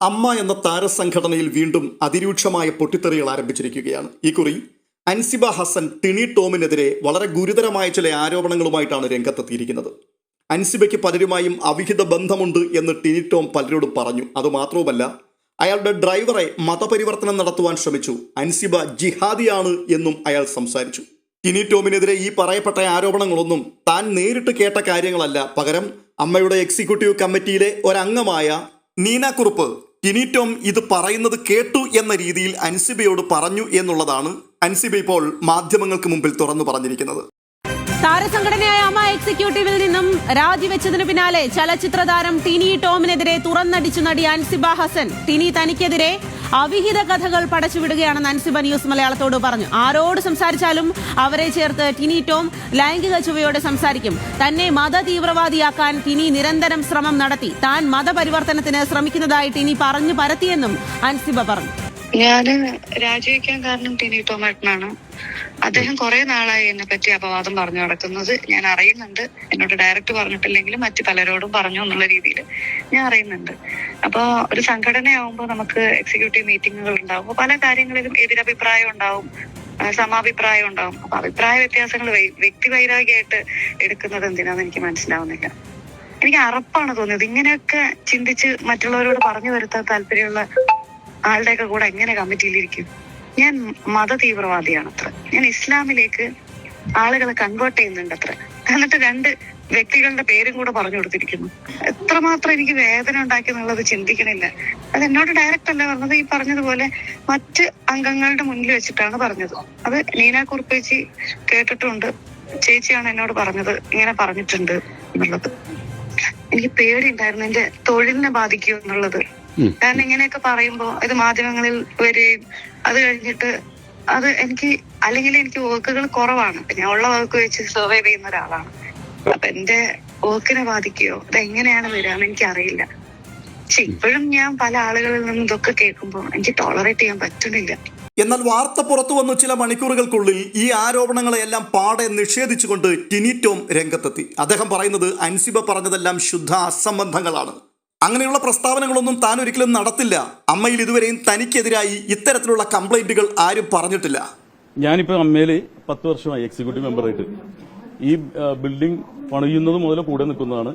അമ്മ എന്ന താരസംഘടനയിൽ വീണ്ടും അതിരൂക്ഷമായ പൊട്ടിത്തെറികൾ ആരംഭിച്ചിരിക്കുകയാണ്. ഈ കുറി അൻസിബ ഹസൻ ടിനി ടോമിനെതിരെ വളരെ ഗുരുതരമായ ചില ആരോപണങ്ങളുമായിട്ടാണ് രംഗത്തെത്തിയിരിക്കുന്നത്. അൻസിബയ്ക്ക് പലരുമായും അവിഹിത ബന്ധമുണ്ട് എന്ന് ടിനി ടോം പലരോടും പറഞ്ഞു. അതുമാത്രവുമല്ല, അയാളുടെ ഡ്രൈവറെ മതപരിവർത്തനം നടത്തുവാൻ ശ്രമിച്ചു. അൻസിബ ജിഹാദിയാണ് എന്നും അയാൾ സംസാരിച്ചു. ടിനി ടോമിനെതിരെ ഈ പറയപ്പെട്ട ആരോപണങ്ങളൊന്നും താൻ നേരിട്ട് കേട്ട കാര്യങ്ങളല്ല. പകരം അമ്മയുടെ എക്സിക്യൂട്ടീവ് കമ്മിറ്റിയിലെ ഒരംഗമായ നീന കുറുപ്പ് ടിനി ടോം ഇത് പറയുന്നത് കേട്ടു എന്ന രീതിയിൽ അൻസിബയോട് പറഞ്ഞു എന്നുള്ളതാണ് അൻസിബ ഇപ്പോൾ മാധ്യമങ്ങൾക്ക് മുമ്പിൽ തുറന്നു പറഞ്ഞിരിക്കുന്നത്. താരസംഘടനയായ അമ്മ എക്സിക്യൂട്ടീവിൽ നിന്നും രാജിവെച്ചതിനു പിന്നാലെ ചലച്ചിത്ര താരം ടിനി ടോമിനെതിരെ തുറന്നടിച്ചു നടി അൻസിബ ഹസൻ. ടിനി തനിക്കെതിരെ അവിഹിത കഥകൾ പടച്ചുവിടുകയാണെന്ന് അൻസിബ ന്യൂസ് മലയാളത്തോട് പറഞ്ഞു. ആരോട് സംസാരിച്ചാലും അവരെ ചേർത്ത് ടിനി ടോം ലൈംഗിക ചുവയോടെ സംസാരിക്കും. തന്നെ മത തീവ്രവാദിയാക്കാൻ ടിനി നിരന്തരം ശ്രമം നടത്തി. താൻ മതപരിവർത്തനത്തിന് ശ്രമിക്കുന്നതായി ടിനി പറഞ്ഞു പരത്തിയെന്നും അൻസിബ പറഞ്ഞു. ഞാന് രാജിവെക്കാൻ കാരണം ടിനി ടോമേട്ടനാണ്. അദ്ദേഹം കുറെ നാളായി എന്നെ പറ്റി അപവാദം പറഞ്ഞു നടക്കുന്നത് ഞാൻ അറിയുന്നുണ്ട്. എന്നോട് ഡയറക്റ്റ് പറഞ്ഞിട്ടില്ലെങ്കിലും മറ്റു പലരോടും പറഞ്ഞു എന്നുള്ള രീതിയിൽ ഞാൻ അറിയുന്നുണ്ട്. അപ്പൊ ഒരു സംഘടനയാവുമ്പോൾ നമുക്ക് എക്സിക്യൂട്ടീവ് മീറ്റിങ്ങുകൾ ഉണ്ടാവും. പല കാര്യങ്ങളിലും എതിരഭിപ്രായം ഉണ്ടാവും, സമാഭിപ്രായം ഉണ്ടാവും. അപ്പൊ അഭിപ്രായ വ്യത്യാസങ്ങൾ വ്യക്തി വൈരാഗ്യമായിട്ട് എടുക്കുന്നത് എന്തിനാന്ന് എനിക്ക് മനസ്സിലാവുന്നില്ല. എനിക്ക് അറപ്പാണ് തോന്നിയത്. ഇങ്ങനെയൊക്കെ ചിന്തിച്ച് മറ്റുള്ളവരോട് പറഞ്ഞു വരുത്താൻ താല്പര്യമുള്ള ആളുടെയൊക്കെ കൂടെ എങ്ങനെ കമ്മിറ്റിയിലിരിക്കും? ഞാൻ മത തീവ്രവാദിയാണ് അത്ര. ഞാൻ ഇസ്ലാമിലേക്ക് ആളുകളെ കൺവേർട്ട് ചെയ്യുന്നുണ്ട് അത്ര. എന്നിട്ട് 2 വ്യക്തികളുടെ പേരും കൂടെ പറഞ്ഞു കൊടുത്തിരിക്കുന്നു. എത്രമാത്രം എനിക്ക് വേദന ഉണ്ടാക്കി എന്നുള്ളത് ചിന്തിക്കണില്ല. അത് എന്നോട് ഡയറക്റ്റ് അല്ല പറഞ്ഞത്. ഈ പറഞ്ഞതുപോലെ മറ്റ് അംഗങ്ങളുടെ മുന്നിൽ വെച്ചിട്ടാണ് പറഞ്ഞത്. അത് നീന കുറുപ്പേച്ചി കേട്ടിട്ടുണ്ട്. ചേച്ചിയാണ് എന്നോട് പറഞ്ഞത് ഇങ്ങനെ പറഞ്ഞിട്ടുണ്ട് എന്നുള്ളത്. എനിക്ക് പേടിയുണ്ടായിരുന്നു എന്റെ തൊഴിലിനെ ബാധിക്കൂ എന്നുള്ളത്. കാരണം ഇങ്ങനെയൊക്കെ പറയുമ്പോ ഇത് മാധ്യമങ്ങളിൽ വരികയും അത് കഴിഞ്ഞിട്ട് അത് എനിക്ക് വർക്കുകൾ കുറവാണ്. ഞാൻ ഉള്ള വർക്ക് വെച്ച് സർവൈവ് ചെയ്യുന്ന ഒരാളാണ്. അപ്പൊ എന്റെ വർക്കിനെ ബാധിക്കുകയോ അതെങ്ങനെയാണ് വരികയെന്ന് എനിക്കറിയില്ല. പക്ഷെ ഇപ്പോഴും ഞാൻ പല ആളുകളിൽ നിന്നും ഇതൊക്കെ കേൾക്കുമ്പോ എനിക്ക് ടോളറേറ്റ് ചെയ്യാൻ പറ്റുന്നില്ല. എന്നാൽ വാർത്ത പുറത്തു വന്നു ചില മണിക്കൂറുകൾക്കുള്ളിൽ ഈ ആരോപണങ്ങളെല്ലാം പാടെ നിഷേധിച്ചുകൊണ്ട് ടിനി ടോം രംഗത്തെത്തി. അദ്ദേഹം പറയുന്നത് അൻസിബ പറഞ്ഞതെല്ലാം ശുദ്ധ അസംബന്ധങ്ങളാണ്. അങ്ങനെയുള്ള പ്രസ്താവനകളൊന്നും താൻ ഒരിക്കലും നടത്തില്ല. അമ്മയിൽ ഇതുവരെയും തനിക്കെതിരായി ഇത്തരത്തിലുള്ള കംപ്ലൈന്റുകൾ ആരും പറഞ്ഞിട്ടില്ല. ഞാനിപ്പോൾ അമ്മയിൽ 10 വർഷമായി എക്സിക്യൂട്ടീവ് മെമ്പറായിട്ട്. ഈ ബിൽഡിംഗ് പണിയുന്നത് മുതൽ കൂടെ നിൽക്കുന്നതാണ്.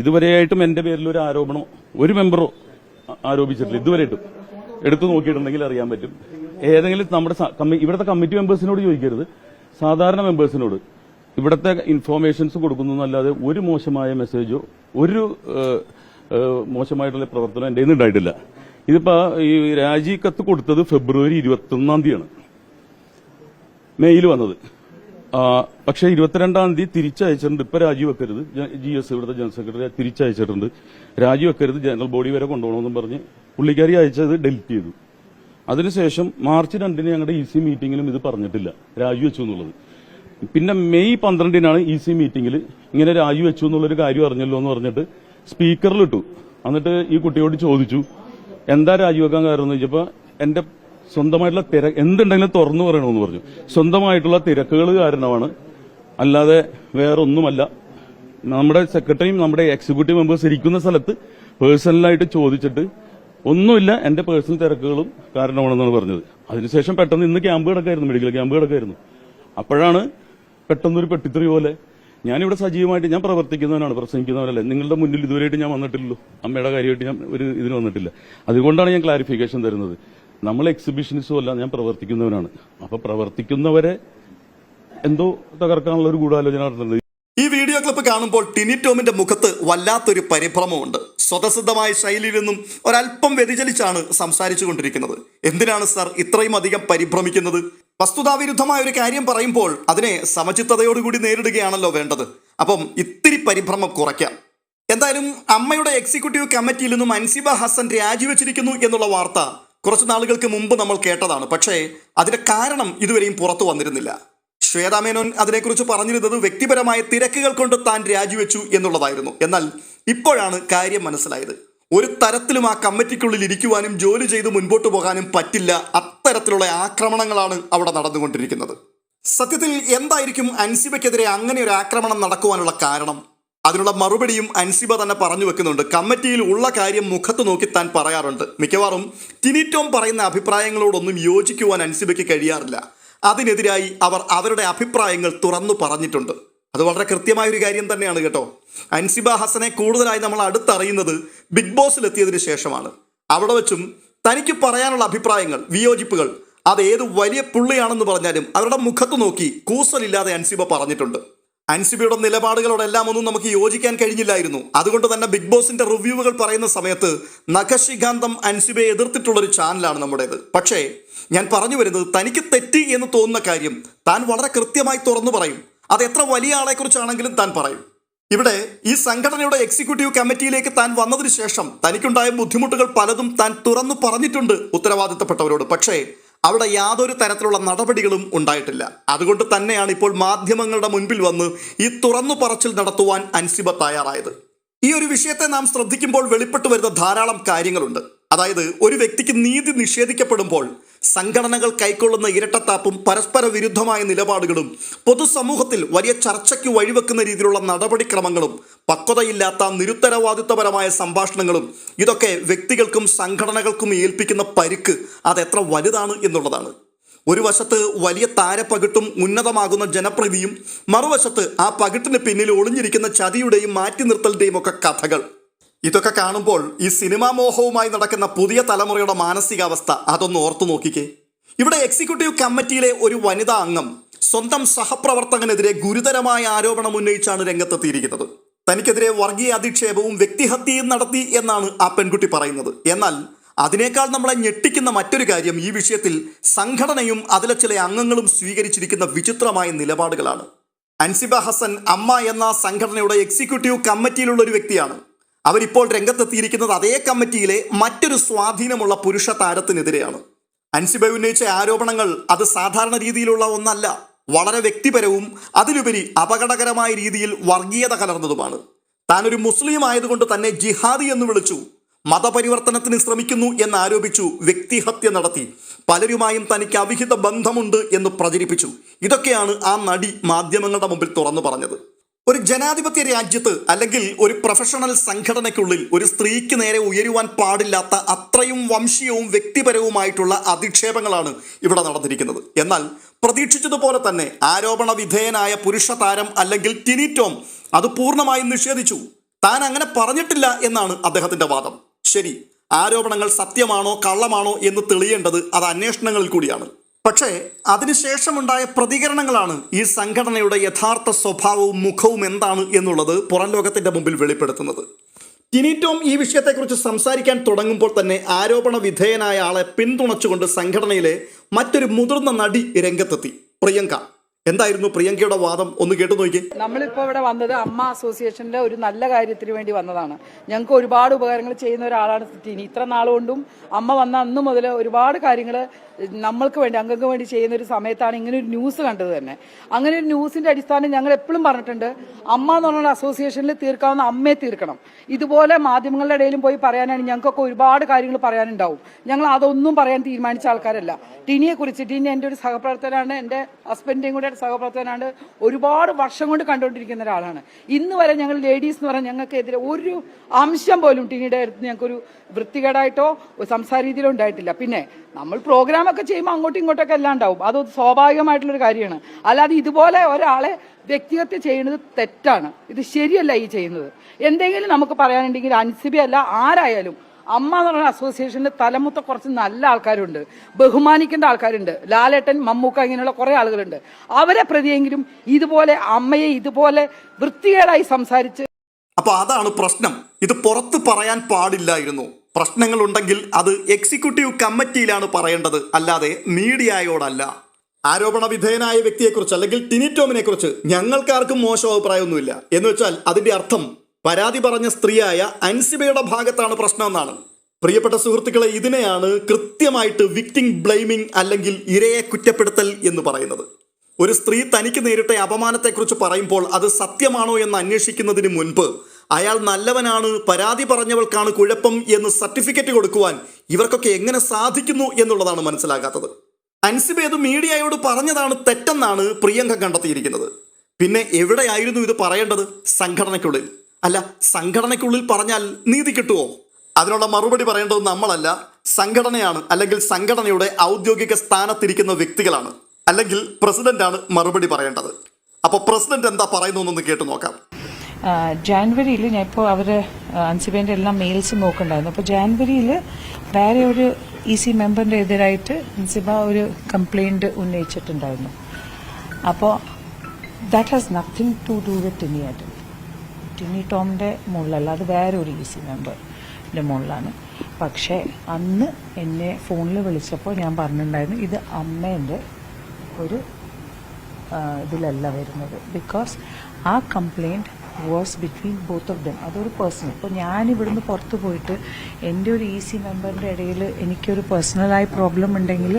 ഇതുവരെയായിട്ടും എന്റെ പേരിൽ ഒരു ആരോപണം ഒരു മെമ്പറോ ആരോപിച്ചിട്ടില്ല. ഇതുവരെയായിട്ടും എടുത്തു നോക്കിയിട്ടുണ്ടെങ്കിൽ അറിയാൻ പറ്റും. ഏതെങ്കിലും നമ്മുടെ ഇവിടുത്തെ കമ്മിറ്റി മെമ്പേഴ്സിനോട് ചോദിക്കരുത്, സാധാരണ മെമ്പേഴ്സിനോട് ഇവിടുത്തെ ഇൻഫോർമേഷൻസ് കൊടുക്കുന്നതല്ലാതെ ഒരു മോശമായ മെസ്സേജോ ഒരു മോശമായിട്ടുള്ള പ്രവർത്തനം എന്റെ കയ്യിൽ ഉണ്ടായിട്ടില്ല. ഇതിപ്പോ ഈ രാജി കത്ത് കൊടുത്തത് ഫെബ്രുവരി 21-ാം തീയതിയാണ് മെയിൽ വന്നത്. പക്ഷെ 22-ാം തീയതി തിരിച്ചയച്ചിട്ടുണ്ട്. ഇപ്പൊ രാജിവെക്കരുത്, GS ഇവിടുത്തെ ജനറൽ സെക്രട്ടറി തിരിച്ചയച്ചിട്ടുണ്ട്. രാജിവെക്കരുത്, ജനറൽ ബോഡി വരെ കൊണ്ടുപോകണമെന്നും പറഞ്ഞ് പുള്ളിക്കാരി അയച്ചത് ഡെലിറ്റ് ചെയ്തു. അതിനുശേഷം മാർച്ച് 2-ന് ഞങ്ങളുടെ EC മീറ്റിംഗിലും ഇത് പറഞ്ഞിട്ടില്ല രാജിവെച്ചു എന്നുള്ളത്. പിന്നെ മെയ് 12-നാണ് EC മീറ്റിംഗിൽ ഇങ്ങനെ രാജിവെച്ചു എന്നുള്ളൊരു കാര്യം അറിഞ്ഞല്ലോ എന്ന് പറഞ്ഞിട്ട് സ്പീക്കറിലിട്ടു. എന്നിട്ട് ഈ കുട്ടിയോട് ചോദിച്ചു എന്താ രാജിവെക്കാൻ കാരണം എന്ന് ചോദിച്ചപ്പോ എന്റെ സ്വന്തമായിട്ടുള്ള എന്തുണ്ടെങ്കിലും തുറന്നു പറയണമെന്ന് പറഞ്ഞു. സ്വന്തമായിട്ടുള്ള തിരക്കുകൾ കാരണമാണ്, അല്ലാതെ വേറൊന്നുമല്ല. നമ്മുടെ സെക്രട്ടറിയും നമ്മുടെ എക്സിക്യൂട്ടീവ് മെമ്പേഴ്സ് ഇരിക്കുന്ന സ്ഥലത്ത് പേഴ്സണലായിട്ട് ചോദിച്ചിട്ട് ഒന്നുമില്ല, എന്റെ പേഴ്സണൽ തിരക്കുകളും കാരണമാണെന്നാണ് പറഞ്ഞത്. അതിനുശേഷം പെട്ടെന്ന് ഇന്ന് ക്യാമ്പ് കിടക്കായിരുന്നു, മെഡിക്കൽ ക്യാമ്പ് കിടക്കായിരുന്നു. അപ്പോഴാണ് പെട്ടെന്നൊരു പെട്ടിത്തെറി പോലെ. ഞാനിവിടെ സജീവമായിട്ട് ഞാൻ പ്രവർത്തിക്കുന്നവനാണ്, പ്രസംഗിക്കുന്നവരല്ല. നിങ്ങളുടെ മുന്നിൽ ഇതുവരെയായിട്ട് ഞാൻ വന്നിട്ടില്ലല്ലോ. അമ്മയുടെ കാര്യമായിട്ട് ഞാൻ ഒരു ഇതിന് വന്നിട്ടില്ല. അതുകൊണ്ടാണ് ഞാൻ ക്ലാരിഫിക്കേഷൻ തരുന്നത്. നമ്മൾ എക്സിബിഷനിസ്റ്റും അല്ല, ഞാൻ പ്രവർത്തിക്കുന്നവനാണ്. അപ്പൊ പ്രവർത്തിക്കുന്നവരെ എന്തോ തകർക്കാനുള്ള ഒരു ഗൂഢാലോചന നടത്തുന്നത്. ഈ വീഡിയോ ക്ലിപ്പ് കാണുമ്പോൾ ടിനി ടോമിന്റെ മുഖത്ത് വല്ലാത്തൊരു പരിഭ്രമമുണ്ട്. സ്വതസിദ്ധമായ ശൈലിയിൽ നിന്നും ഒരല്പം വ്യതിചലിച്ചാണ് സംസാരിച്ചു കൊണ്ടിരിക്കുന്നത്. എന്തിനാണ് സർ ഇത്രയും അധികം പരിഭ്രമിക്കുന്നത്? വസ്തുതാവിരുദ്ധമായ ഒരു കാര്യം പറയുമ്പോൾ അതിനെ സമചിത്തതയോടുകൂടി നേരിടുകയാണല്ലോ വേണ്ടത്. അപ്പം ഇത്തിരി പരിഭ്രമം കുറയ്ക്കാം. എന്തായാലും അമ്മയുടെ എക്സിക്യൂട്ടീവ് കമ്മിറ്റിയിൽ നിന്നും അൻസിബ ഹസൻ രാജിവെച്ചിരിക്കുന്നു എന്നുള്ള വാർത്ത കുറച്ചു നാളുകൾക്ക് മുമ്പ് നമ്മൾ കേട്ടതാണ്. പക്ഷേ അതിന്റെ കാരണം ഇതുവരെയും പുറത്തു വന്നിരുന്നില്ല. ശ്വേതാ മേനോൻ അതിനെക്കുറിച്ച് പറഞ്ഞിരുന്നത് വ്യക്തിപരമായ തിരക്കുകൾ കൊണ്ട് താൻ രാജിവെച്ചു എന്നുള്ളതായിരുന്നു. എന്നാൽ ഇപ്പോഴാണ് കാര്യം മനസ്സിലായത്. ഒരു തരത്തിലും ആ കമ്മിറ്റിക്കുള്ളിൽ ഇരിക്കുവാനും ജോലി ചെയ്ത് മുൻപോട്ട് പോകാനും പറ്റില്ല. അത്തരത്തിലുള്ള ആക്രമണങ്ങളാണ് അവിടെ നടന്നുകൊണ്ടിരിക്കുന്നത്. സത്യത്തിൽ എന്തായിരിക്കും അൻസിബയ്ക്കെതിരെ അങ്ങനെ ഒരു ആക്രമണം നടക്കുവാനുള്ള കാരണം? അതിനുള്ള മറുപടിയും അൻസിബ തന്നെ പറഞ്ഞു വെക്കുന്നുണ്ട്. കമ്മിറ്റിയിൽ ഉള്ള കാര്യം മുഖത്ത് നോക്കി താൻ പറയാറുണ്ട്. മിക്കവാറും ടിനി ടോം പറയുന്ന അഭിപ്രായങ്ങളോടൊന്നും യോജിക്കുവാൻ അൻസിബയ്ക്ക് കഴിയാറില്ല. അതിനെതിരായി അവർ അവരുടെ അഭിപ്രായങ്ങൾ തുറന്നു പറഞ്ഞിട്ടുണ്ട്. അത് വളരെ കൃത്യമായൊരു കാര്യം തന്നെയാണ് കേട്ടോ. അൻസിബ ഹസനെ കൂടുതലായി നമ്മൾ അടുത്തറിയുന്നത് ബിഗ് ബോസിലെത്തിയതിനു ശേഷമാണ്. അവിടെ വെച്ചും തനിക്ക് പറയാനുള്ള അഭിപ്രായങ്ങൾ, വിയോജിപ്പുകൾ, അത് ഏത് വലിയ പുള്ളിയാണെന്ന് പറഞ്ഞാലും അവരുടെ മുഖത്ത് നോക്കി കൂസലില്ലാതെ അൻസിബ പറഞ്ഞിട്ടുണ്ട്. അൻസിബയുടെ നിലപാടുകളോടെല്ലാം ഒന്നും നമുക്ക് യോജിക്കാൻ കഴിഞ്ഞില്ലായിരുന്നു. അതുകൊണ്ട് തന്നെ ബിഗ് ബോസിന്റെ റിവ്യൂവുകൾ പറയുന്ന സമയത്ത് നഖശിഖാന്തം അൻസിബയെ എതിർത്തിട്ടുള്ളൊരു ചാനലാണ് നമ്മുടേത്. പക്ഷേ ഞാൻ പറഞ്ഞു വരുന്നത്, തനിക്ക് തെറ്റി എന്ന് തോന്നുന്ന കാര്യം താൻ വളരെ കൃത്യമായി തുറന്നു പറയും. അത് എത്ര വലിയ ആളെക്കുറിച്ചാണെങ്കിലും താൻ പറയും. ഇവിടെ ഈ സംഘടനയുടെ എക്സിക്യൂട്ടീവ് കമ്മിറ്റിയിലേക്ക് താൻ വന്നതിന് ശേഷം തനിക്കുണ്ടായ ബുദ്ധിമുട്ടുകൾ പലതും താൻ തുറന്നു പറഞ്ഞിട്ടുണ്ട് ഉത്തരവാദിത്തപ്പെട്ടവരോട്. പക്ഷേ അവിടെ യാതൊരു തരത്തിലുള്ള നടപടികളും ഉണ്ടായിട്ടില്ല. അതുകൊണ്ട് തന്നെയാണ് ഇപ്പോൾ മാധ്യമങ്ങളുടെ മുൻപിൽ വന്ന് ഈ തുറന്നു പറച്ചിൽ നടത്തുവാൻ അൻസിബ തയ്യാറായത്. ഈ ഒരു വിഷയത്തെ നാം ശ്രദ്ധിക്കുമ്പോൾ വെളിപ്പെട്ടു വരുന്ന ധാരാളം കാര്യങ്ങളുണ്ട്. അതായത് ഒരു വ്യക്തിക്ക് നീതി നിഷേധിക്കപ്പെടുമ്പോൾ സംഘടനകൾ കൈക്കൊള്ളുന്ന ഇരട്ടത്താപ്പും പരസ്പര വിരുദ്ധമായ നിലപാടുകളും പൊതുസമൂഹത്തിൽ വലിയ ചർച്ചയ്ക്ക് വഴിവെക്കുന്ന രീതിയിലുള്ള നടപടിക്രമങ്ങളും പക്വതയില്ലാത്ത നിരുത്തരവാദിത്വപരമായ സംഭാഷണങ്ങളും ഇതൊക്കെ വ്യക്തികൾക്കും സംഘടനകൾക്കും ഏൽപ്പിക്കുന്ന പരിക്ക് അതെത്ര വലുതാണ് എന്നുള്ളതാണ്. ഒരു വശത്ത് വലിയ താരപ്പകിട്ടും ഉന്നതമാകുന്ന ജനപ്രീതിയും, മറുവശത്ത് ആ പകിട്ടിന് പിന്നിൽ ഒളിഞ്ഞിരിക്കുന്ന ചതിയുടെയും മാറ്റി നിർത്തലിന്റെയും ഒക്കെ കഥകൾ. ഇതൊക്കെ കാണുമ്പോൾ ഈ സിനിമാ മോഹവുമായി നടക്കുന്ന പുതിയ തലമുറയുടെ മാനസികാവസ്ഥ അതൊന്ന് ഓർത്തു നോക്കിക്കേ. ഇവിടെ എക്സിക്യൂട്ടീവ് കമ്മിറ്റിയിലെ ഒരു വനിതാ അംഗം സ്വന്തം സഹപ്രവർത്തകനെതിരെ ഗുരുതരമായ ആരോപണം ഉന്നയിച്ചാണ് രംഗത്തെത്തിയിരിക്കുന്നത്. തനിക്കെതിരെ വർഗീയ അധിക്ഷേപവും വ്യക്തിഹത്യയും നടത്തി എന്നാണ് ആ പെൺകുട്ടി പറയുന്നത്. എന്നാൽ അതിനേക്കാൾ നമ്മളെ ഞെട്ടിക്കുന്ന മറ്റൊരു കാര്യം ഈ വിഷയത്തിൽ സംഘടനയും അതിലെ ചില അംഗങ്ങളും സ്വീകരിച്ചിരിക്കുന്ന വിചിത്രമായ നിലപാടുകളാണ്. അൻസിബ ഹസൻ അമ്മ എന്ന സംഘടനയുടെ എക്സിക്യൂട്ടീവ് കമ്മിറ്റിയിലുള്ള ഒരു വ്യക്തിയാണ്. അവരിപ്പോൾ രംഗത്തെത്തിയിരിക്കുന്നത് അതേ കമ്മിറ്റിയിലെ മറ്റൊരു സ്വാധീനമുള്ള പുരുഷ താരത്തിനെതിരെയാണ്. അൻസിബ ഉന്നയിച്ച ആരോപണങ്ങൾ അത് സാധാരണ രീതിയിലുള്ള ഒന്നല്ല. വളരെ വ്യക്തിപരവും അതിലുപരി അപകടകരമായ രീതിയിൽ വർഗീയത കലർന്നതുമാണ്. താനൊരു മുസ്ലിം ആയതുകൊണ്ട് തന്നെ ജിഹാദി എന്ന് വിളിച്ചു, മതപരിവർത്തനത്തിന് ശ്രമിക്കുന്നു എന്നാരോപിച്ചു, വ്യക്തിഹത്യ നടത്തി, പലരുമായും തനിക്ക് അവിഹിത ബന്ധമുണ്ട് എന്ന് പ്രചരിപ്പിച്ചു. ഇതൊക്കെയാണ് ആ നടി മാധ്യമങ്ങളുടെ മുമ്പിൽ തുറന്നു പറഞ്ഞത്. ഒരു ജനാധിപത്യ രാജ്യത്ത് അല്ലെങ്കിൽ ഒരു പ്രൊഫഷണൽ സംഘടനയ്ക്കുള്ളിൽ ഒരു സ്ത്രീക്ക് നേരെ ഉയരുവാൻ പാടില്ലാത്ത അത്രയും വംശീയവും വ്യക്തിപരവുമായിട്ടുള്ള അധിക്ഷേപങ്ങളാണ് ഇവിടെ നടന്നിരിക്കുന്നത്. എന്നാൽ പ്രതീക്ഷിച്ചതുപോലെ തന്നെ ആരോപണ വിധേയനായ പുരുഷ താരം അല്ലെങ്കിൽ ടിനി ടോം അത് പൂർണ്ണമായും നിഷേധിച്ചു. താൻ അങ്ങനെ പറഞ്ഞിട്ടില്ല എന്നാണ് അദ്ദേഹത്തിന്റെ വാദം. ശരി, ആരോപണങ്ങൾ സത്യമാണോ കള്ളമാണോ എന്ന് തെളിയേണ്ടത് അത് അന്വേഷണങ്ങളിൽ കൂടിയാണ്. പക്ഷേ അതിനുശേഷമുണ്ടായ പ്രതികരണങ്ങളാണ് ഈ സംഘടനയുടെ യഥാർത്ഥ സ്വഭാവവും മുഖവും എന്താണ് എന്നുള്ളത് പുറം ലോകത്തിന്റെ മുമ്പിൽ വെളിപ്പെടുത്തുന്നത്. ടിനി ടോം ഈ വിഷയത്തെക്കുറിച്ച് സംസാരിക്കാൻ തുടങ്ങുമ്പോൾ തന്നെ ആരോപണ വിധേയനായ ആളെ പിന്തുണച്ചുകൊണ്ട് സംഘടനയിലെ മറ്റൊരു മുതിർന്ന നടി രംഗത്തെത്തി, പ്രിയങ്ക. എന്തായിരുന്നു പ്രിയങ്കയുടെ വാദം? ഒന്ന് കേട്ടു നോക്കി. നമ്മളിപ്പോൾ ഇവിടെ വന്നത് അമ്മ അസോസിയേഷനിലെ ഒരു നല്ല കാര്യത്തിന് വേണ്ടി വന്നതാണ്. ഞങ്ങൾക്ക് ഒരുപാട് ഉപകാരങ്ങൾ ചെയ്യുന്ന ഒരാളാണ് ടിനി. ഇത്ര നാളുകൊണ്ടും അമ്മ വന്ന അന്ന് മുതൽ ഒരുപാട് കാര്യങ്ങൾ നമ്മൾക്ക് വേണ്ടി, അംഗങ്ങൾക്ക് വേണ്ടി ചെയ്യുന്ന ഒരു സമയത്താണ് ഇങ്ങനെ ഒരു ന്യൂസ് കണ്ടത് തന്നെ. അങ്ങനെ ഒരു ന്യൂസിന്റെ അടിസ്ഥാനം ഞങ്ങൾ എപ്പോഴും പറഞ്ഞിട്ടുണ്ട്, അമ്മ എന്ന് പറഞ്ഞ അസോസിയേഷനിൽ തീർക്കാവുന്ന അമ്മയെ തീർക്കണം. ഇതുപോലെ മാധ്യമങ്ങളുടെ ഇടയിലും പോയി പറയാനാണ് ഞങ്ങൾക്കൊക്കെ ഒരുപാട് കാര്യങ്ങൾ പറയാനുണ്ടാവും. ഞങ്ങൾ അതൊന്നും പറയാൻ തീരുമാനിച്ച ആൾക്കാരല്ല. ടിനിയെ കുറിച്ച്, ടിനി എൻ്റെ ഒരു സഹപ്രവർത്തകനാണ്, എൻ്റെ ഹസ്ബൻഡിൻ്റെയും കൂടെ സഹപ്രവർത്തകനാണ്, ഒരുപാട് വർഷം കൊണ്ട് കണ്ടുകൊണ്ടിരിക്കുന്ന ഒരാളാണ്. ഇന്ന് വരെ ഞങ്ങൾ ലേഡീസ് എന്ന് പറഞ്ഞാൽ ഞങ്ങൾക്കെതിരെ ഒരു അംശം പോലും ടിനിയുടെ അടുത്ത് ഞങ്ങൾക്കൊരു വൃത്തികേടായിട്ടോ സംസാര രീതിയിലോ ഉണ്ടായിട്ടില്ല. പിന്നെ നമ്മൾ പ്രോഗ്രാമൊക്കെ ചെയ്യുമ്പോൾ അങ്ങോട്ടും ഇങ്ങോട്ടൊക്കെ എല്ലാം ഉണ്ടാവും, അത് സ്വാഭാവികമായിട്ടുള്ളൊരു കാര്യമാണ്. അല്ലാതെ ഇതുപോലെ ഒരാളെ വ്യക്തിഹത്യ ചെയ്യുന്നത് തെറ്റാണ്, ഇത് ശരിയല്ല ഈ ചെയ്യുന്നത്. എന്തെങ്കിലും നമുക്ക് പറയാനുണ്ടെങ്കിൽ അൻസിബയല്ല ആരായാലും അമ്മ എന്ന് പറയുന്ന അസോസിയേഷന്റെ തലമുത്ത കുറച്ച് നല്ല ആൾക്കാരുണ്ട്, ബഹുമാനിക്കേണ്ട ആൾക്കാരുണ്ട്. ലാലേട്ടൻ, മമ്മൂക്ക, ഇങ്ങനെയുള്ള കുറെ ആളുകളുണ്ട്. അവരെ പ്രതിയെങ്കിലും ഇതുപോലെ അമ്മയെ ഇതുപോലെ വൃത്തികേടായി സംസാരിച്ച്. അപ്പൊ അതാണ് പ്രശ്നം. ഇത് പുറത്ത് പറയാൻ പാടില്ലായിരുന്നു. പ്രശ്നങ്ങൾ ഉണ്ടെങ്കിൽ അത് എക്സിക്യൂട്ടീവ് കമ്മിറ്റിയിലാണ് പറയേണ്ടത്, അല്ലാതെ മീഡിയയോടല്ല. ആരോപണ വിധേയനായ വ്യക്തിയെക്കുറിച്ച് അല്ലെങ്കിൽ ടിനി ടോമിനെ കുറിച്ച് ഞങ്ങൾക്കാർക്കും മോശം അഭിപ്രായമൊന്നുമില്ല. എന്ന് വെച്ചാൽ അതിന്റെ അർത്ഥം പരാതി പറഞ്ഞ സ്ത്രീയായ അൻസിബയുടെ ഭാഗത്താണ് പ്രശ്നമെന്നാണ്. പ്രിയപ്പെട്ട സുഹൃത്തുക്കളെ, ഇതിനെയാണ് കൃത്യമായിട്ട് വിക്ടിം ബ്ലെയിമിംഗ് അല്ലെങ്കിൽ ഇരയെ കുറ്റപ്പെടുത്തൽ എന്ന് പറയുന്നത്. ഒരു സ്ത്രീ തനിക്ക് നേരിട്ട അപമാനത്തെക്കുറിച്ച് പറയുമ്പോൾ അത് സത്യമാണോ എന്ന് അന്വേഷിക്കുന്നതിന് മുൻപ് അയാൾ നല്ലവനാണ്, പരാതി പറഞ്ഞവൾക്കാണ് കുഴപ്പം എന്ന് സർട്ടിഫിക്കറ്റ് കൊടുക്കുവാൻ ഇവർക്കൊക്കെ എങ്ങനെ സാധിക്കുന്നു എന്നുള്ളതാണ് മനസ്സിലാകാത്തത്. അൻസിബ അത് മീഡിയയോട് പറഞ്ഞതാണ് തെറ്റെന്നാണ് പ്രിയങ്ക കണ്ടെത്തിയിരിക്കുന്നത്. പിന്നെ എവിടെയായിരുന്നു ഇത് പറയേണ്ടത്? സംഘടനയ്ക്കുള്ളിൽ. അല്ല, സംഘടനയ്ക്കുള്ളിൽ പറഞ്ഞാൽ നീതി കിട്ടുമോ? അതിനുള്ള മറുപടി പറയേണ്ടത് നമ്മളല്ല, സംഘടനയാണ്. അല്ലെങ്കിൽ സംഘടനയുടെ ഔദ്യോഗിക സ്ഥാനത്തിരിക്കുന്ന വ്യക്തികളാണ്. അല്ലെങ്കിൽ പ്രസിഡന്റാണ് മറുപടി പറയേണ്ടത്. അപ്പോൾ പ്രസിഡന്റ് എന്താ പറയുന്നതെന്നൊന്ന് കേട്ടു നോക്കാം. ജാനുവരിയിൽ ഞാൻ ഇപ്പോൾ അവർ അൻസിബേൻ്റെ എല്ലാം മെയിൽസ് നോക്കണ്ടായിരുന്നു. അപ്പോൾ ജാനുവരിയിൽ വേറെ ഒരു EC മെമ്പറിൻ്റെ എതിരായിട്ട് അൻസിബ ഒരു കംപ്ലയിൻറ്റ് ഉന്നയിച്ചിട്ടുണ്ടായിരുന്നു. അപ്പോൾ that has nothing to do with Tiny ടോമിൻ്റെ മുകളിലല്ല, അത് വേറെ ഒരു EC മെമ്പറിൻ്റെ മുകളിലാണ്. പക്ഷേ അന്ന് എന്നെ ഫോണിൽ വിളിച്ചപ്പോൾ ഞാൻ പറഞ്ഞിട്ടുണ്ടായിരുന്നു ഇത് അമ്മേൻ്റെ ഒരു ഇതിലല്ല വരുന്നത്. ബിക്കോസ് ആ complaint was between both of them. അതൊരു പേഴ്സണൽ. ഇപ്പോൾ ഞാനിവിടുന്ന് പുറത്ത് പോയിട്ട് എൻ്റെ ഒരു EC മെമ്പറിൻ്റെ ഇടയിൽ എനിക്കൊരു പേഴ്സണലായ പ്രോബ്ലം ഉണ്ടെങ്കിൽ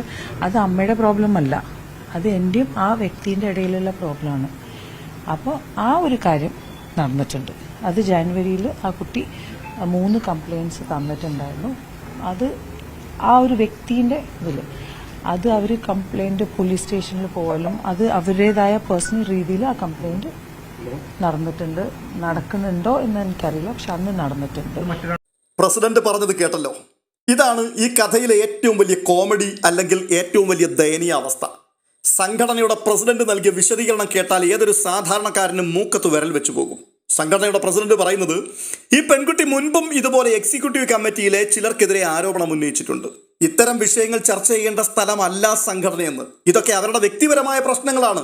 അത് അമ്മയുടെ പ്രോബ്ലം അല്ല, അത് എൻ്റെയും ആ വ്യക്തിൻ്റെ ഇടയിലുള്ള പ്രോബ്ലമാണ്. അപ്പോൾ ആ ഒരു കാര്യം നടന്നിട്ടുണ്ട്. അത് ജാനുവരിയിൽ ആ കുട്ടി 3 കംപ്ലയിൻറ്റ്സ് തന്നിട്ടുണ്ടായിരുന്നു. അത് ആ ഒരു വ്യക്തിൻ്റെ ഇതിൽ അത് അവർ കംപ്ലയിൻറ്റ് പോലീസ് സ്റ്റേഷനിൽ പോയാലും അത് അവരുടേതായ പേഴ്സണൽ രീതിയിൽ ആ കംപ്ലയിൻറ്റ് നടക്കുന്നുണ്ടോ എന്ന് എനിക്കറിയില്ല. പക്ഷെ അന്ന് നടന്നിട്ടുണ്ട്. പ്രസിഡന്റ് പറഞ്ഞത് കേട്ടല്ലോ. ഇതാണ് ഈ കഥയിലെ ഏറ്റവും വലിയ കോമഡി, അല്ലെങ്കിൽ ഏറ്റവും വലിയ ദയനീയാവസ്ഥ. സംഘടനയുടെ പ്രസിഡന്റ് നൽകിയ വിശദീകരണം കേട്ടാൽ ഏതൊരു സാധാരണക്കാരനും മൂക്കത്ത് വിരൽ വെച്ചു പോകും. സംഘടനയുടെ പ്രസിഡന്റ് പറയുന്നത് ഈ പെൺകുട്ടി മുൻപും ഇതുപോലെ എക്സിക്യൂട്ടീവ് കമ്മിറ്റിയിലെ ചിലർക്കെതിരെ ആരോപണം ഉന്നയിച്ചിട്ടുണ്ട്. ഇത്തരം വിഷയങ്ങൾ ചർച്ച ചെയ്യേണ്ട സ്ഥലമല്ല സംഘടനയെന്ന്. ഇതൊക്കെ അവരുടെ വ്യക്തിപരമായ പ്രശ്നങ്ങളാണ്.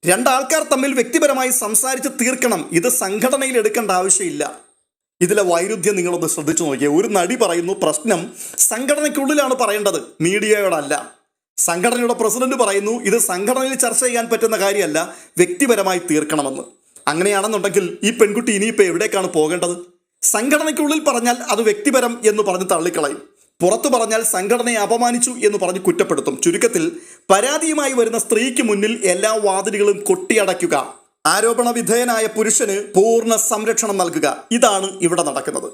രണ്ടാൾക്കാർ തമ്മിൽ വ്യക്തിപരമായി സംസാരിച്ച് തീർക്കണം. ഇത് സംഘടനയിൽ എടുക്കേണ്ട ആവശ്യമില്ല. ഇതിലെ വൈരുദ്ധ്യം നിങ്ങളൊന്ന് ശ്രദ്ധിച്ചു നോക്കിയേ. ഒരു നടി പറയുന്നു പ്രശ്നം സംഘടനയ്ക്കുള്ളിലാണ് പറയേണ്ടത്, മീഡിയയോടല്ല. സംഘടനയുടെ പ്രസിഡന്റ് പറയുന്നു ഇത് സംഘടനയിൽ ചർച്ച ചെയ്യാൻ പറ്റുന്ന കാര്യമല്ല, വ്യക്തിപരമായി തീർക്കണമെന്ന്. അങ്ങനെയാണെന്നുണ്ടെങ്കിൽ ഈ പെൺകുട്ടി ഇനിയിപ്പോൾ എവിടേക്കാണ് പോകേണ്ടത്? സംഘടനയ്ക്കുള്ളിൽ പറഞ്ഞാൽ അത് വ്യക്തിപരം എന്ന് പറഞ്ഞ് തള്ളിക്കളയും. പുറത്തു പറഞ്ഞാൽ സംഘടനയെ അപമാനിച്ചു എന്ന് പറഞ്ഞ് കുറ്റപ്പെടുത്തും. ചുരുക്കത്തിൽ പരാതിയുമായി വരുന്ന സ്ത്രീക്ക് മുന്നിൽ എല്ലാ വാതിലുകളും കൊട്ടിയടയ്ക്കുക, ആരോപണ വിധേയനായ പുരുഷന് പൂർണ്ണ സംരക്ഷണം നൽകുക. ഇതാണ് ഇവിടെ നടക്കുന്നത്.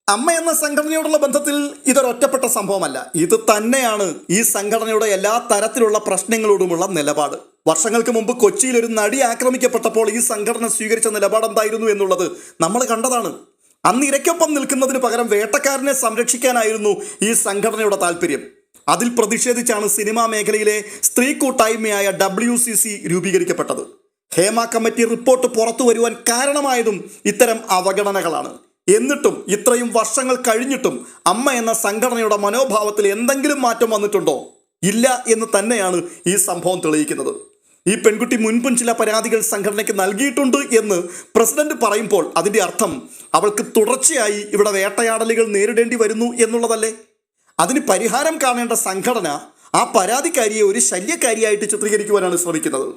അമ്മ എന്ന സംഘടനയോടുള്ള ബന്ധത്തിൽ ഇതൊരൊറ്റപ്പെട്ട സംഭവമല്ല. ഇത് തന്നെയാണ് ഈ സംഘടനയുടെ എല്ലാ തരത്തിലുള്ള പ്രശ്നങ്ങളോടുമുള്ള നിലപാട്. വർഷങ്ങൾക്ക് മുമ്പ് കൊച്ചിയിൽ ഒരു നടി ആക്രമിക്കപ്പെട്ടപ്പോൾ ഈ സംഘടന സ്വീകരിച്ച നിലപാട് എന്തായിരുന്നു എന്നുള്ളത് നമ്മൾ കണ്ടതാണ്. അന്ന് ഇരയ്ക്കൊപ്പം നിൽക്കുന്നതിന് പകരം വേട്ടക്കാരനെ സംരക്ഷിക്കാനായിരുന്നു ഈ സംഘടനയുടെ താല്പര്യം. അതിൽ പ്രതിഷേധിച്ചാണ് സിനിമാ മേഖലയിലെ സ്ത്രീ കൂട്ടായ്മയായ WCC രൂപീകരിക്കപ്പെട്ടത്. ഹേമ കമ്മിറ്റി റിപ്പോർട്ട് പുറത്തു വരുവാൻ കാരണമായതും ഇത്തരം അവഗണനകളാണ്. എന്നിട്ടും ഇത്രയും വർഷങ്ങൾ കഴിഞ്ഞിട്ടും അമ്മ എന്ന സംഘടനയുടെ മനോഭാവത്തിൽ എന്തെങ്കിലും മാറ്റം വന്നിട്ടുണ്ടോ? ഇല്ല എന്ന് തന്നെയാണ് ഈ സംഭവം തെളിയിക്കുന്നത്. ഈ പെൺകുട്ടി മുൻപും ചില പരാതികൾ സംഘടനയ്ക്ക് നൽകിയിട്ടുണ്ട് എന്ന് പ്രസിഡന്റ് പറയുമ്പോൾ അതിൻ്റെ അർത്ഥം അവൾക്ക് തുടർച്ചയായി ഇവിടെ വേട്ടയാടലുകൾ നേരിടേണ്ടി വരുന്നു എന്നുള്ളതല്ലേ? അതിന് പരിഹാരം കാണേണ്ട സംഘടന ആ പരാതിക്കാരിയെ ഒരു ശല്യക്കാരിയായിട്ട് ചിത്രീകരിക്കുവാനാണ് ശ്രമിക്കുന്നത്.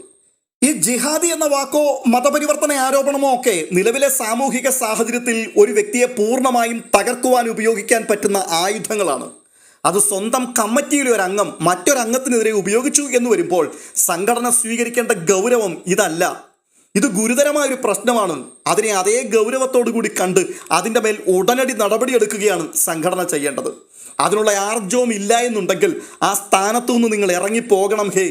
ഈ ജിഹാദി എന്ന വാക്കോ മതപരിവർത്തന ആരോപണമോ ഒക്കെ നിലവിലെ സാമൂഹിക സാഹചര്യത്തിൽ ഒരു വ്യക്തിയെ പൂർണ്ണമായും തകർക്കുവാൻ ഉപയോഗിക്കാൻ പറ്റുന്ന ആയുധങ്ങളാണ്. അത് സ്വന്തം കമ്മിറ്റിയിലെ ഒരു അംഗം മറ്റൊരംഗത്തിനെതിരെ ഉപയോഗിച്ചു എന്ന് വരുമ്പോൾ സംഘടന സ്വീകരിക്കേണ്ട ഗൗരവം ഇതല്ല. ഇത് ഗുരുതരമായൊരു പ്രശ്നമാണ്. അതിനെ അതേ ഗൗരവത്തോടു കൂടി കണ്ട് അതിൻ്റെ മേൽ ഉടനടി നടപടിയെടുക്കുകയാണ് സംഘടന ചെയ്യേണ്ടത്. അതിനുള്ള ആർജവും ഇല്ല എന്നുണ്ടെങ്കിൽ ആ സ്ഥാനത്തു നിന്ന് നിങ്ങൾ ഇറങ്ങിപ്പോകണം. ഹേ,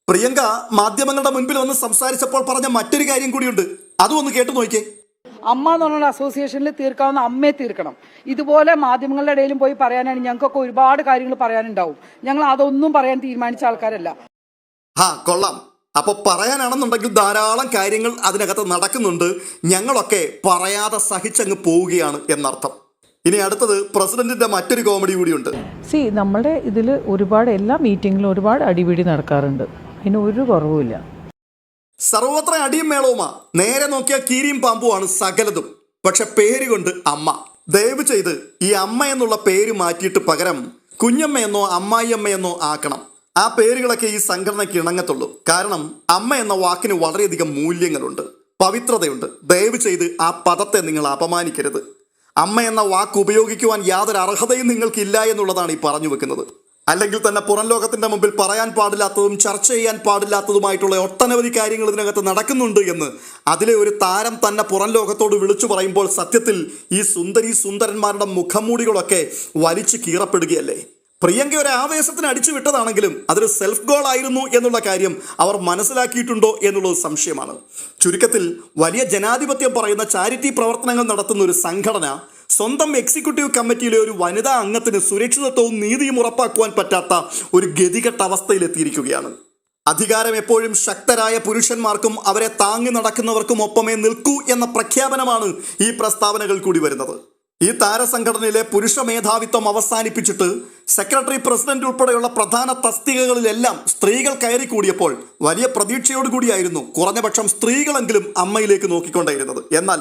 പ്രിയങ്ക മാധ്യമങ്ങളുടെ മുൻപിൽ വന്ന് സംസാരിച്ചപ്പോൾ പറഞ്ഞ മറ്റൊരു കാര്യം കൂടിയുണ്ട്. അതും ഒന്ന് കേട്ടു നോക്കിയേ. അമ്മ എന്ന് പറഞ്ഞ അസോസിയേഷനിൽ തീർക്കാവുന്ന അമ്മയെ തീർക്കണം. ഇതുപോലെ മാധ്യമങ്ങളുടെ ഇടയിലും പോയി പറയാനാണ് ഞങ്ങൾക്കൊക്കെ ഒരുപാട് കാര്യങ്ങൾ പറയാനുണ്ടാവും. ഞങ്ങൾ അതൊന്നും പറയാൻ തീരുമാനിച്ച ആൾക്കാരല്ല. കൊള്ളാം. അപ്പോൾ പറയാനാണെന്നുണ്ടെങ്കിൽ ധാരാളം കാര്യങ്ങൾ അതിനകത്ത് നടക്കുന്നുണ്ട്. ഞങ്ങളൊക്കെ പറയാതെ സഹിച്ചങ്ങ് പോവുകയാണ് എന്നർത്ഥം. ഇനി അടുത്തത് പ്രസിഡന്റിന്റെ മറ്റൊരു കോമഡി കൂടിയുണ്ട്. നമ്മുടെ ഇതിൽ ഒരുപാട് എല്ലാ മീറ്റിങ്ങിലും ഒരുപാട് അടിപിടി നടക്കാറുണ്ട്. അതിന് ഒരു കുറവുമില്ല. സർവത്ര അടിയും മേളവുമാ. നേരെ നോക്കിയാൽ കീരിയും പാമ്പുമാണ് സകലതും. പക്ഷെ പേര് കൊണ്ട് അമ്മ. ദയവ് ചെയ്ത് ഈ അമ്മ എന്നുള്ള പേര് മാറ്റിയിട്ട് പകരം കുഞ്ഞമ്മയെന്നോ അമ്മായിയമ്മയെന്നോ ആക്കണം. ആ പേരുകളൊക്കെ ഈ സംഘടനയ്ക്ക് ഇണങ്ങത്തുള്ളൂ. കാരണം അമ്മ എന്ന വാക്കിന് വളരെയധികം മൂല്യങ്ങളുണ്ട്, പവിത്രതയുണ്ട്. ദയവ് ചെയ്ത് ആ പദത്തെ നിങ്ങൾ അപമാനിക്കരുത്. അമ്മ എന്ന വാക്ക് ഉപയോഗിക്കുവാൻ യാതൊരു അർഹതയും നിങ്ങൾക്കില്ല എന്നുള്ളതാണ് ഈ പറഞ്ഞു വെക്കുന്നത്. അല്ലെങ്കിൽ തന്നെ പുറം ലോകത്തിന്റെ മുമ്പിൽ പറയാൻ പാടില്ലാത്തതും ചർച്ച ചെയ്യാൻ പാടില്ലാത്തതുമായിട്ടുള്ള ഒട്ടനവധി കാര്യങ്ങൾ ഇതിനകത്ത് നടക്കുന്നുണ്ട് എന്ന് അതിലെ ഒരു താരം തന്നെ പുറം ലോകത്തോട് വിളിച്ചു പറയുമ്പോൾ സത്യത്തിൽ ഈ സുന്ദരന്മാരുടെ മുഖംമൂടികളൊക്കെ വലിച്ചു കീറപ്പെടുകയല്ലേ. പ്രിയങ്ക ഒരു ആവേശത്തിന് അടിച്ചു വിട്ടതാണെങ്കിലും അതൊരു സെൽഫ് ഗോൾ ആയിരുന്നു എന്നുള്ള കാര്യം അവർ മനസ്സിലാക്കിയിട്ടുണ്ടോ എന്നുള്ളത് സംശയമാണ്. ചുരുക്കത്തിൽ വലിയ ജനാധിപത്യം പറയുന്ന ചാരിറ്റി പ്രവർത്തനങ്ങൾ നടത്തുന്ന ഒരു സംഘടന സ്വന്തം എക്സിക്യൂട്ടീവ് കമ്മിറ്റിയിലെ ഒരു വനിതാ അംഗത്തിന് സുരക്ഷിതത്വവും നീതിയും ഉറപ്പാക്കുവാൻ പറ്റാത്ത ഒരു ഗതികെട്ട അവസ്ഥയിലെത്തിയിരിക്കുകയാണ്. അധികാരം എപ്പോഴും ശക്തരായ പുരുഷന്മാർക്കും അവരെ താങ്ങി നടക്കുന്നവർക്കും ഒപ്പമേ നിൽക്കൂ എന്ന പ്രഖ്യാപനമാണ് ഈ പ്രസ്താവനകൾ കൂടി വരുന്നത്. ഈ താരസംഘടനയിലെ പുരുഷ മേധാവിത്വം അവസാനിപ്പിച്ചിട്ട് സെക്രട്ടറി, പ്രസിഡന്റ് ഉൾപ്പെടെയുള്ള പ്രധാന തസ്തികകളിലെല്ലാം സ്ത്രീകൾ കയറി കൂടിയപ്പോൾ വലിയ പ്രതീക്ഷയോടുകൂടിയായിരുന്നു കുറഞ്ഞപക്ഷം സ്ത്രീകളെങ്കിലും അമ്മയിലേക്ക് നോക്കിക്കൊണ്ടേയിരുന്നത്. എന്നാൽ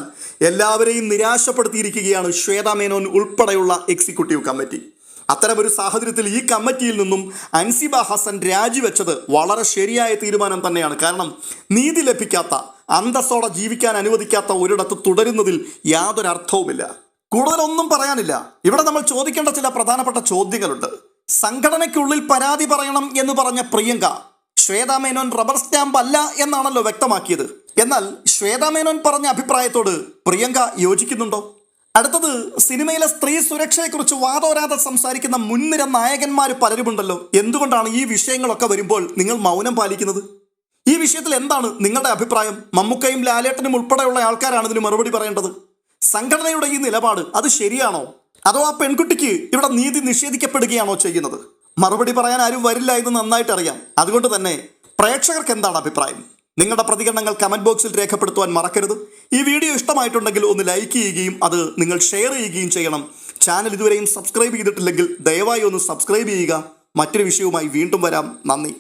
എല്ലാവരെയും നിരാശപ്പെടുത്തിയിരിക്കുകയാണ് ശ്വേതാ മേനോൻ ഉൾപ്പെടെയുള്ള എക്സിക്യൂട്ടീവ് കമ്മിറ്റി. അത്തരമൊരു സാഹചര്യത്തിൽ ഈ കമ്മിറ്റിയിൽ നിന്നും അൻസിബ ഹസൻ രാജിവെച്ചത് വളരെ ശരിയായ തീരുമാനം തന്നെയാണ്. കാരണം നീതി ലഭിക്കാത്ത, അന്തസ്സോടെ ജീവിക്കാൻ അനുവദിക്കാത്ത ഒരിടത്ത് തുടരുന്നതിൽ യാതൊരു അർത്ഥവുമില്ല. കൂടുതലൊന്നും പറയാനില്ല. ഇവിടെ നമ്മൾ ചോദിക്കേണ്ട ചില പ്രധാനപ്പെട്ട ചോദ്യങ്ങളുണ്ട്. സംഘടനയ്ക്കുള്ളിൽ പരാതി പറയണം എന്ന് പറഞ്ഞ പ്രിയങ്ക ശ്വേതാ മേനോൻ റബ്ബർ സ്റ്റാമ്പ് അല്ല എന്നാണല്ലോ വ്യക്തമാക്കിയത്. എന്നാൽ ശ്വേതാ മേനോൻ പറഞ്ഞ അഭിപ്രായത്തോട് പ്രിയങ്ക യോജിക്കുന്നുണ്ടോ? അടുത്തത്, സിനിമയിലെ സ്ത്രീ സുരക്ഷയെക്കുറിച്ച് വാദോരാതെ സംസാരിക്കുന്ന മുൻനിര നായകന്മാർ പലരുമുണ്ടല്ലോ. എന്തുകൊണ്ടാണ് ഈ വിഷയങ്ങളൊക്കെ വരുമ്പോൾ നിങ്ങൾ മൗനം പാലിക്കുന്നത്? ഈ വിഷയത്തിൽ എന്താണ് നിങ്ങളുടെ അഭിപ്രായം? മമ്മൂക്കയും ലാലേട്ടനും ഉൾപ്പെടെയുള്ള ആൾക്കാരാണ് ഇതിന് മറുപടി പറയേണ്ടത്. സംഘടനയുടെ ഈ നിലപാട് അത് ശരിയാണോ? അതോ ആ പെൺകുട്ടിക്ക് ഇവിടെ നീതി നിഷേധിക്കപ്പെടുകയാണോ ചെയ്യുന്നത്? മറുപടി പറയാൻ ആരും വരില്ല എന്ന് നന്നായിട്ട് അറിയാം. അതുകൊണ്ട് തന്നെ പ്രേക്ഷകർക്ക് എന്താണ് അഭിപ്രായം? നിങ്ങളുടെ പ്രതികരണങ്ങൾ കമന്റ് ബോക്സിൽ രേഖപ്പെടുത്തുവാൻ മറക്കരുത്. ഈ വീഡിയോ ഇഷ്ടമായിട്ടുണ്ടെങ്കിൽ ഒന്ന് ലൈക്ക് ചെയ്യുകയും അത് നിങ്ങൾ ഷെയർ ചെയ്യുകയും ചെയ്യണം. ചാനൽ ഇതുവരെയും സബ്സ്ക്രൈബ് ചെയ്തിട്ടില്ലെങ്കിൽ ദയവായി ഒന്ന് സബ്സ്ക്രൈബ് ചെയ്യുക. മറ്റൊരു വിഷയവുമായി വീണ്ടും വരാം. നന്ദി.